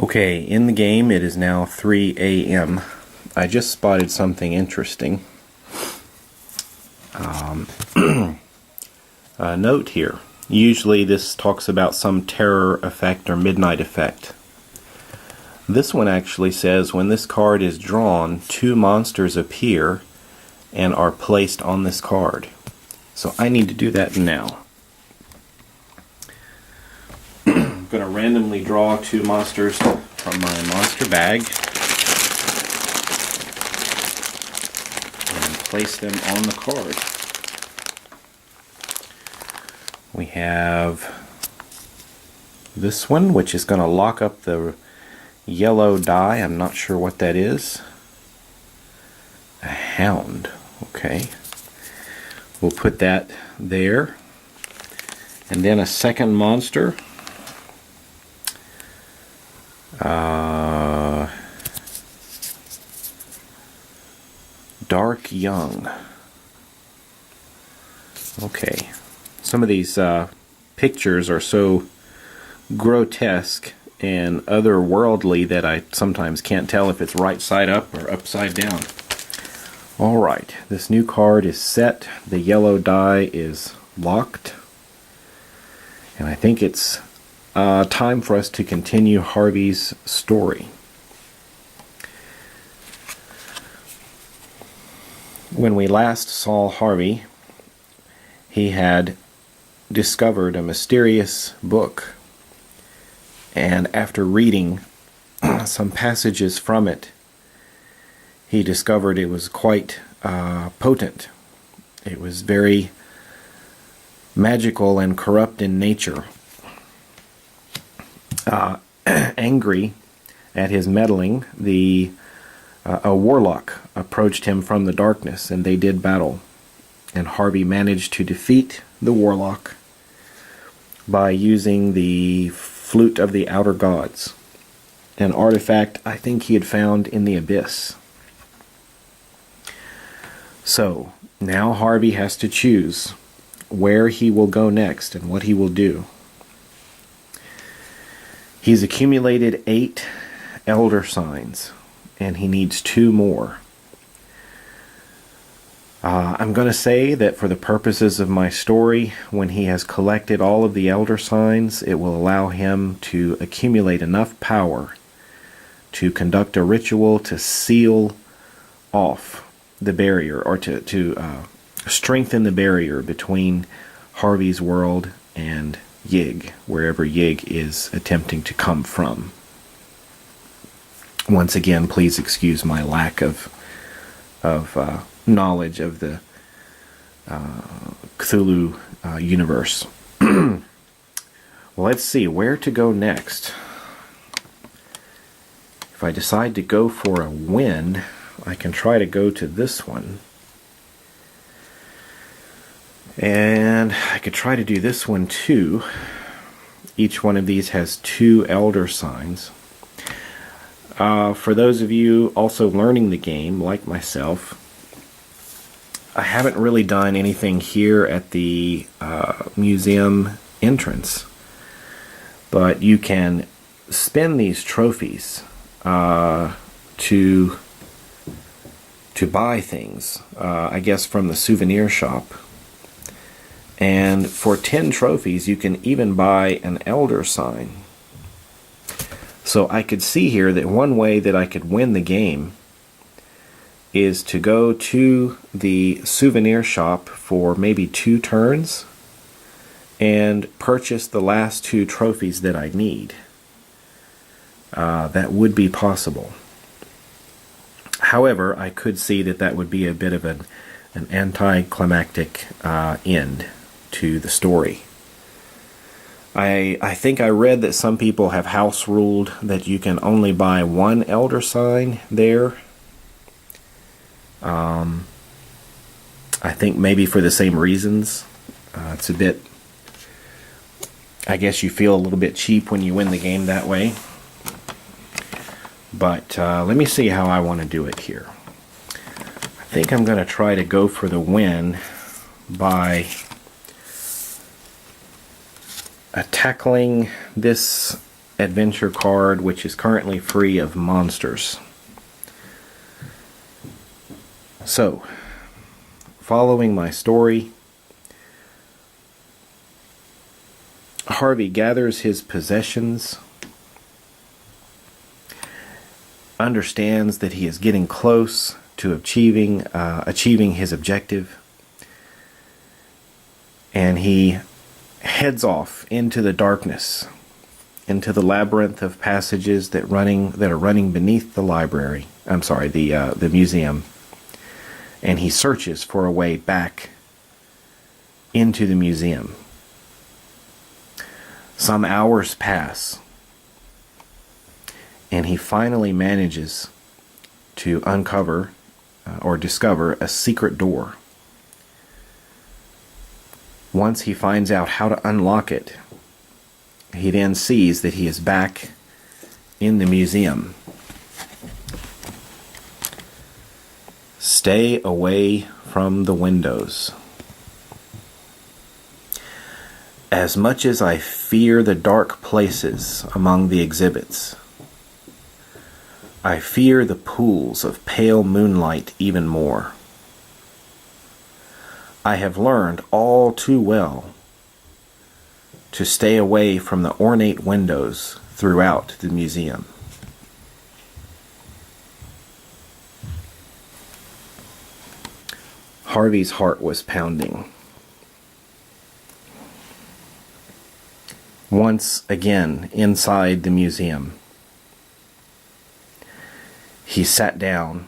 Okay, in the game it is now 3 a.m. I just spotted something interesting. A note here. Usually this talks about some terror effect or midnight effect. This one actually says when this card is drawn, 2 monsters appear and are placed on this card. So I need to do that now. I'm going to randomly draw 2 monsters from my monster bag and place them on the card. We have this one, which is going to lock up the yellow die. I'm not sure what that is. A hound. Okay. We'll put that there. And then a second monster. Dark Young. Okay. Some of these pictures are so grotesque and otherworldly that I sometimes can't tell if it's right side up or upside down. Alright, this new card is set. The yellow die is locked. And I think it's time for us to continue Harvey's story. When we last saw Harvey, he had discovered a mysterious book, and after reading some passages from it, he discovered it was quite potent. It was very magical and corrupt in nature. Angry at his meddling, a warlock approached him from the darkness, and they did battle. And Harvey managed to defeat the warlock by using the Flute of the Outer Gods, an artifact I think he had found in the abyss. So, now Harvey has to choose where he will go next and what he will do. He's accumulated 8 elder signs, and he needs 2 more. I'm going to say that for the purposes of my story, when he has collected all of the elder signs, it will allow him to accumulate enough power to conduct a ritual to seal off the barrier, or to strengthen the barrier between Harvey's world and Yig, wherever Yig is attempting to come from. Once again, please excuse my lack of knowledge of the Cthulhu universe. Well, let's see where to go next. If I decide to go for a win, I can try to go to this one. And I could try to do this one too. Each one of these has 2 elder signs. For those of you also learning the game, like myself, I haven't really done anything here at the museum entrance, but you can spend these trophies to buy things, I guess from the souvenir shop. And for 10 trophies you can even buy an elder sign. So I could see here that one way that I could win the game is to go to the souvenir shop for maybe 2 turns and purchase the last 2 trophies that I need. That would be possible. However, I could see that that would be a bit of an anticlimactic end to the story. I think I read that some people have house ruled that you can only buy 1 elder sign there. I think maybe for the same reasons. It's a bit, I guess you feel a little bit cheap when you win the game that way. But let me see how I want to do it here. I think I'm going to try to go for the win by tackling this adventure card, which is currently free of monsters. So, following my story, Harvey gathers his possessions, understands that he is getting close to achieving his objective, and he heads off into the darkness, into the labyrinth of passages that are running beneath the library. I'm sorry, the museum. And he searches for a way back into the museum. Some hours pass, and he finally manages to uncover or discover a secret door. Once he finds out how to unlock it, he then sees that he is back in the museum. Stay away from the windows. As much as I fear the dark places among the exhibits, I fear the pools of pale moonlight even more. I have learned all too well to stay away from the ornate windows throughout the museum. Harvey's heart was pounding. Once again, inside the museum, he sat down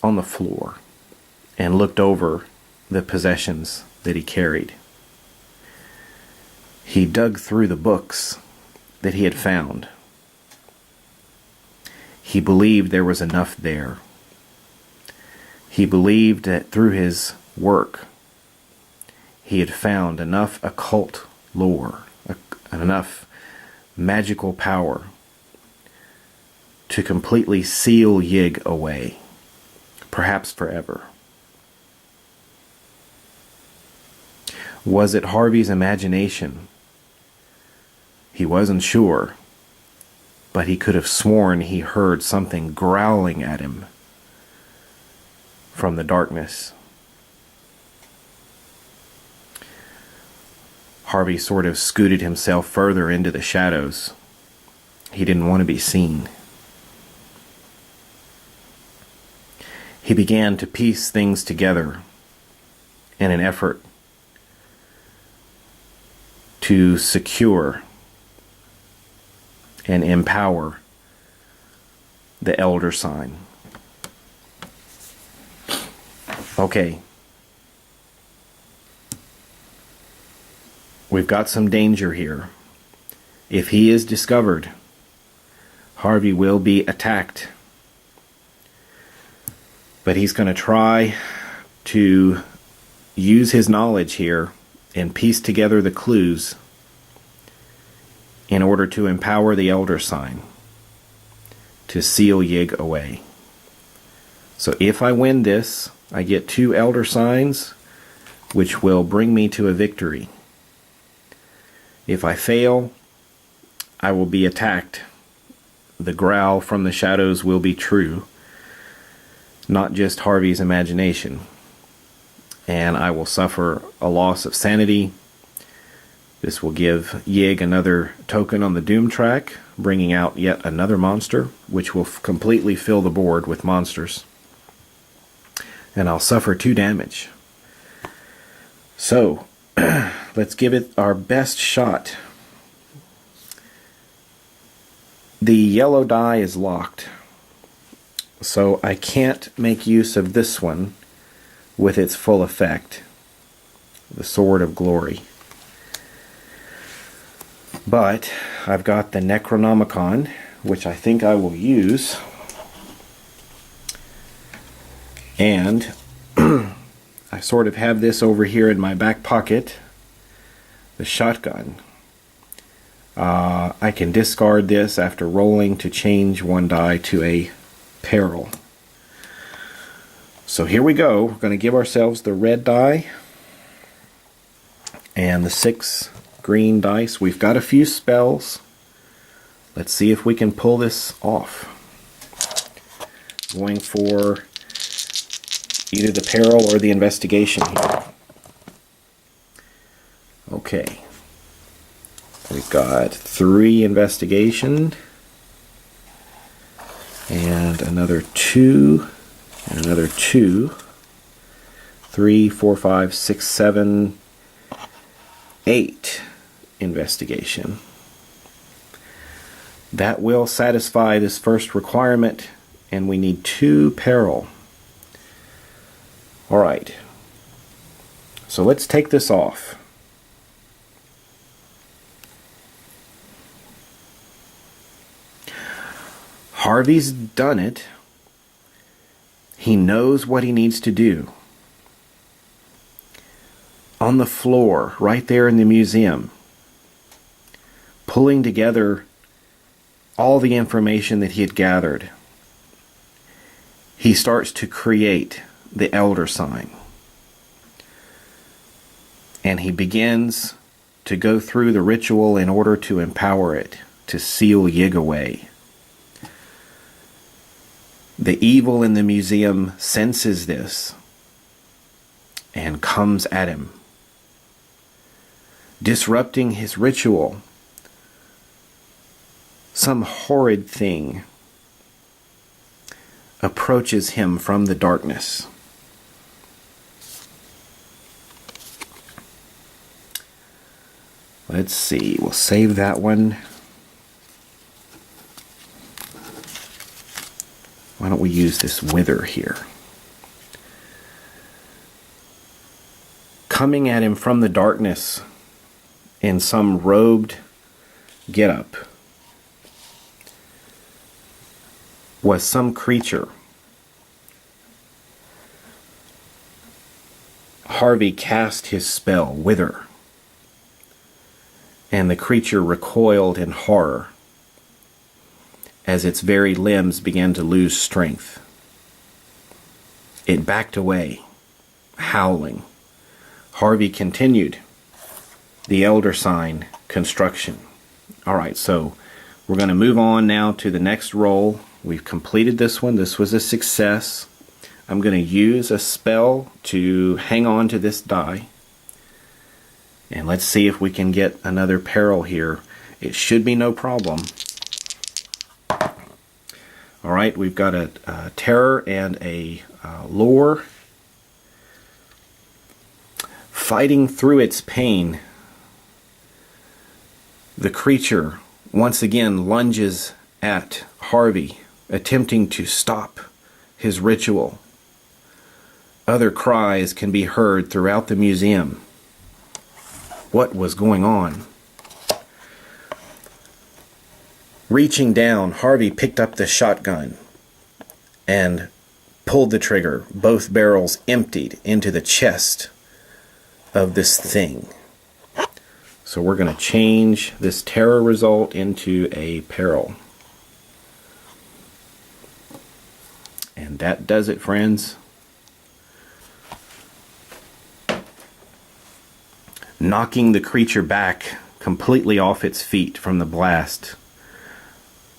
on the floor and looked over the possessions that he carried. He dug through the books that he had found. He believed there was enough there. He believed that through his work, he had found enough occult lore, enough magical power to completely seal Yig away, perhaps forever. Was it Harvey's imagination? He wasn't sure, but he could have sworn he heard something growling at him from the darkness. Harvey sort of scooted himself further into the shadows. He didn't want to be seen. He began to piece things together in an effort to secure and empower the elder sign. Okay. We've got some danger here. If he is discovered, Harvey will be attacked. But he's going to try to use his knowledge here and piece together the clues in order to empower the elder sign to seal Yig away. So if I win this, I get 2 elder signs, which will bring me to a victory. If I fail, I will be attacked. The growl from the shadows will be true, not just Harvey's imagination. And I will suffer a loss of sanity. This will give Yig another token on the doom track, bringing out yet another monster, which will completely fill the board with monsters. And I'll suffer 2 damage. So, let's give it our best shot. The yellow die is locked, so I can't make use of this one with its full effect, the Sword of Glory. But I've got the Necronomicon, which I think I will use. And I sort of have this over here in my back pocket, the shotgun. I can discard this after rolling to change 1 die to a peril. So here we go. We're going to give ourselves the red die and the 6 green dice. We've got a few spells. Let's see if we can pull this off. Going for either the peril or the investigation here. Okay. We've got 3 investigation. And another 2. And another 2. 3, 4, 5, 6, 7, 8 investigation. That will satisfy this first requirement, and we need 2 peril. Alright, so let's take this off. Harvey's done it. He knows what he needs to do. On the floor, right there in the museum, pulling together all the information that he had gathered, he starts to create the elder sign. And he begins to go through the ritual in order to empower it, to seal Yig away. The evil in the museum senses this and comes at him, disrupting his ritual. Some horrid thing approaches him from the darkness. Let's see, we'll save that one. Why don't we use this wither here? Coming at him from the darkness in some robed getup was some creature. Harvey cast his spell, Wither, and the creature recoiled in horror as its very limbs began to lose strength. It backed away, howling. Harvey continued the elder sign construction. Alright, so we're going to move on now to the next roll. We've completed this one. This was a success. I'm going to use a spell to hang on to this die. And let's see if we can get another peril here. It should be no problem. Alright, we've got a terror and a lore. Fighting through its pain, the creature once again lunges at Harvey, attempting to stop his ritual. Other cries can be heard throughout the museum. What was going on? Reaching down, Harvey picked up the shotgun and pulled the trigger. Both barrels emptied into the chest of this thing. So we're going to change this terror result into a peril. And that does it, friends. Knocking the creature back completely off its feet from the blast,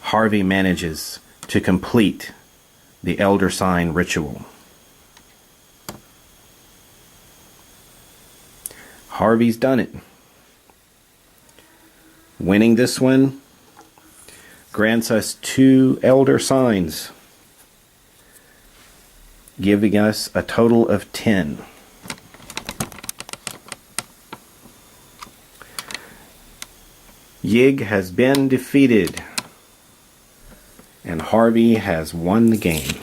Harvey manages to complete the elder sign ritual. Harvey's done it. Winning this one grants us 2 elder signs, giving us a total of 10. Yig has been defeated, and Harvey has won the game.